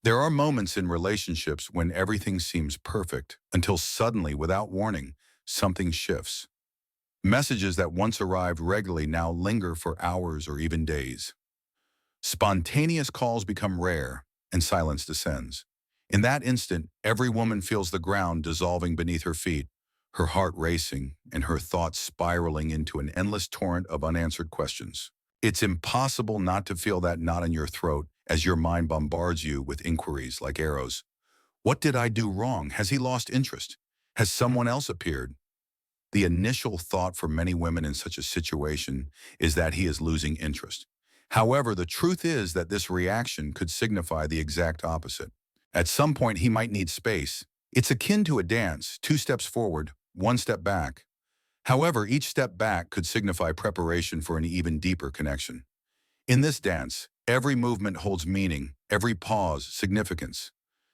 There are moments in relationships when everything seems perfect until suddenly, without warning, something shifts. Messages that once arrived regularly now linger for hours or even days. Spontaneous calls become rare and silence descends. In that instant, every woman feels the ground dissolving beneath her feet, her heart racing and her thoughts spiraling into an endless torrent of unanswered questions. It's impossible not to feel that knot in your throat as your mind bombards you with inquiries like arrows. What did I do wrong? Has he lost interest? Has someone else appeared? The initial thought for many women in such a situation is that he is losing interest. However, the truth is that this reaction could signify the exact opposite. At some point, he might need space. It's akin to a dance, 2 steps forward, 1 step back. However, each step back could signify preparation for an even deeper connection. In this dance, every movement holds meaning, every pause, significance.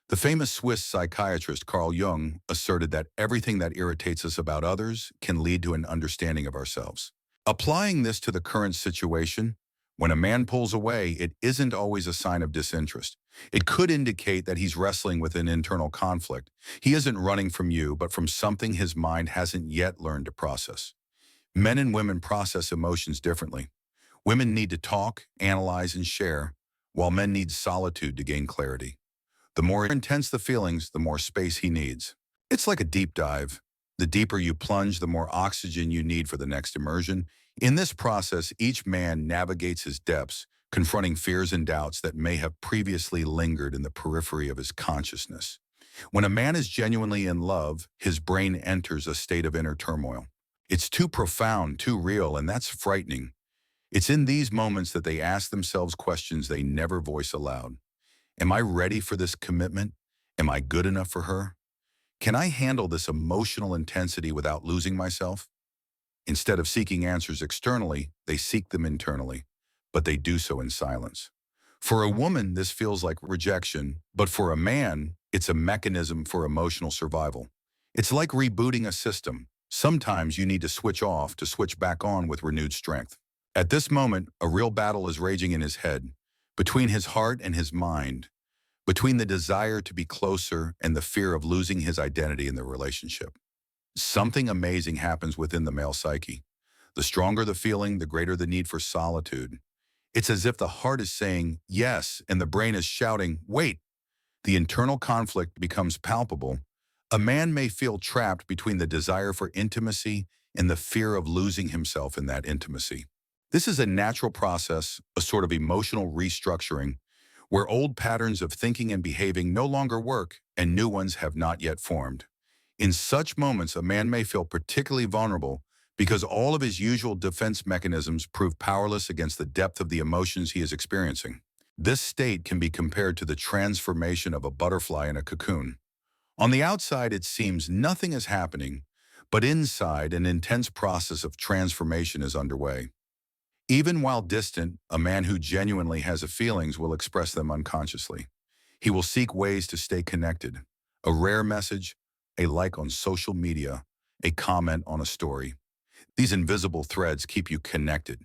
The famous Swiss psychiatrist Carl Jung asserted that everything that irritates us about others can lead to an understanding of ourselves. Applying this to the current situation, when a man pulls away, it isn't always a sign of disinterest. It could indicate that he's wrestling with an internal conflict. He isn't running from you, but from something his mind hasn't yet learned to process. Men and women process emotions differently. Women need to talk, analyze, and share, while men need solitude to gain clarity. The more intense the feelings, the more space he needs. It's like a deep dive. The deeper you plunge, the more oxygen you need for the next immersion. In this process, each man navigates his depths, confronting fears and doubts that may have previously lingered in the periphery of his consciousness. When a man is genuinely in love, his brain enters a state of inner turmoil. It's too profound, too real, and that's frightening. It's in these moments that they ask themselves questions they never voice aloud. Am I ready for this commitment? Am I good enough for her? Can I handle this emotional intensity without losing myself? Instead of seeking answers externally, they seek them internally, but they do so in silence. For a woman, this feels like rejection, but for a man, it's a mechanism for emotional survival. It's like rebooting a system. Sometimes you need to switch off to switch back on with renewed strength. At this moment, a real battle is raging in his head, between his heart and his mind, between the desire to be closer and the fear of losing his identity in the relationship. Something amazing happens within the male psyche. The stronger the feeling, the greater the need for solitude. It's as if the heart is saying yes and the brain is shouting, wait. The internal conflict becomes palpable. A man may feel trapped between the desire for intimacy and the fear of losing himself in that intimacy. This is a natural process, a sort of emotional restructuring, where old patterns of thinking and behaving no longer work and new ones have not yet formed. In such moments, a man may feel particularly vulnerable because all of his usual defense mechanisms prove powerless against the depth of the emotions he is experiencing. This state can be compared to the transformation of a butterfly in a cocoon. On the outside, it seems nothing is happening, but inside, an intense process of transformation is underway. Even while distant, a man who genuinely has feelings will express them unconsciously. He will seek ways to stay connected. A rare message, a like on social media, a comment on a story. These invisible threads keep you connected.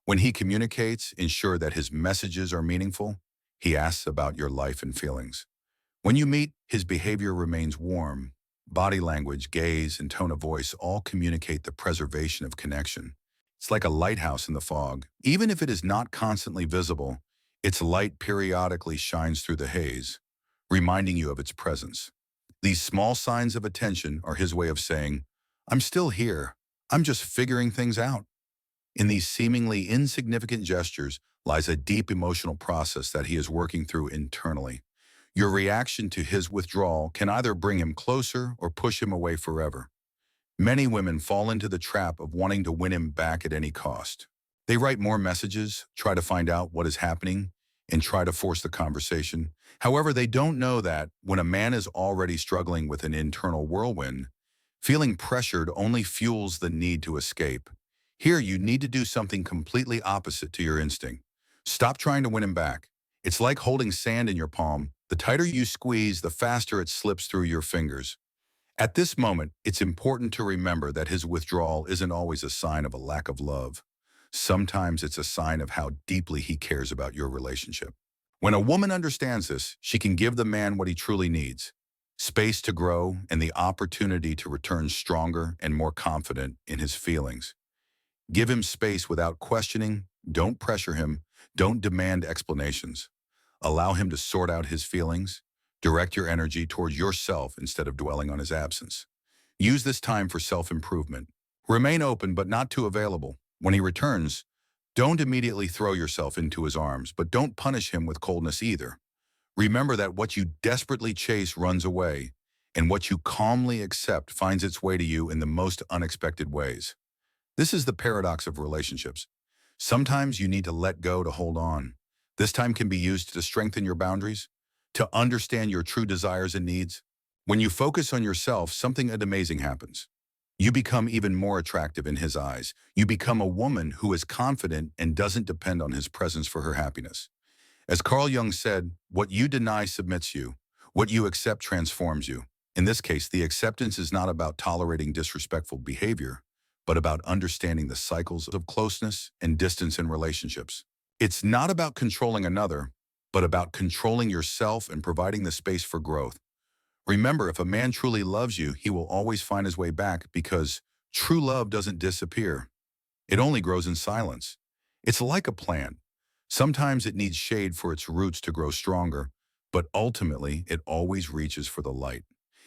When he communicates, ensure that his messages are meaningful. He asks about your life and feelings. When you meet, his behavior remains warm. Body language, gaze, and tone of voice all communicate the preservation of connection. It's like a lighthouse in the fog. Even if it is not constantly visible, its light periodically shines through the haze, reminding you of its presence. These small signs of attention are his way of saying, I'm still here. I'm just figuring things out. In these seemingly insignificant gestures lies a deep emotional process that he is working through internally. Your reaction to his withdrawal can either bring him closer or push him away forever. Many women fall into the trap of wanting to win him back at any cost. They write more messages, try to find out what is happening, and try to force the conversation. However, they don't know that when a man is already struggling with an internal whirlwind, feeling pressured only fuels the need to escape. Here, you need to do something completely opposite to your instinct. Stop trying to win him back. It's like holding sand in your palm. The tighter you squeeze, the faster it slips through your fingers. At this moment, it's important to remember that his withdrawal isn't always a sign of a lack of love. Sometimes it's a sign of how deeply he cares about your relationship. When a woman understands this, she can give the man what he truly needs: space to grow and the opportunity to return stronger and more confident in his feelings. Give him space without questioning, don't pressure him, don't demand explanations. Allow him to sort out his feelings. Direct your energy towards yourself instead of dwelling on his absence. Use this time for self-improvement. Remain open but not too available. When he returns, don't immediately throw yourself into his arms, but don't punish him with coldness either. Remember that what you desperately chase runs away, and what you calmly accept finds its way to you in the most unexpected ways. This is the paradox of relationships. Sometimes you need to let go to hold on. This time can be used to strengthen your boundaries, to understand your true desires and needs. When you focus on yourself, something amazing happens. You become even more attractive in his eyes. You become a woman who is confident and doesn't depend on his presence for her happiness. As Carl Jung said, what you deny submits you. What you accept transforms you. In this case, the acceptance is not about tolerating disrespectful behavior, but about understanding the cycles of closeness and distance in relationships. It's not about controlling another, but about controlling yourself and providing the space for growth. Remember, if a man truly loves you, he will always find his way back, because true love doesn't disappear. It only grows in silence. It's like a plant. Sometimes it needs shade for its roots to grow stronger, but ultimately it always reaches for the light.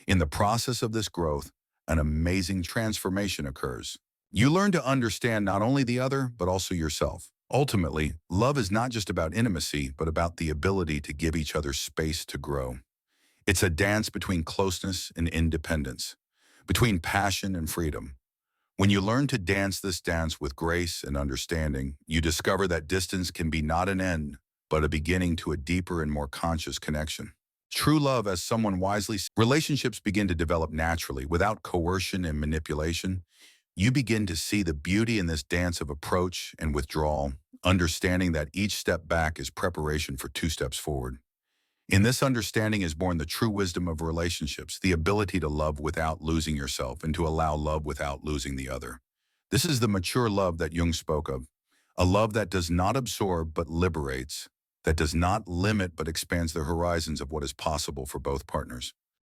In the process of this growth, an amazing transformation occurs. You learn to understand not only the other, but also yourself. Ultimately, love is not just about intimacy, but about the ability to give each other space to grow. It's a dance between closeness and independence, between passion and freedom. When you learn to dance this dance with grace and understanding, you discover that distance can be not an end, but a beginning to a deeper and more conscious connection. True love, as someone wisely said, relationships begin to develop naturally, without coercion and manipulation. You begin to see the beauty in this dance of approach and withdrawal, understanding that each step back is preparation for two steps forward. In this understanding is born the true wisdom of relationships, the ability to love without losing yourself and to allow love without losing the other. This is the mature love that Jung spoke of, a love that does not absorb but liberates, that does not limit but expands the horizons of what is possible for both partners.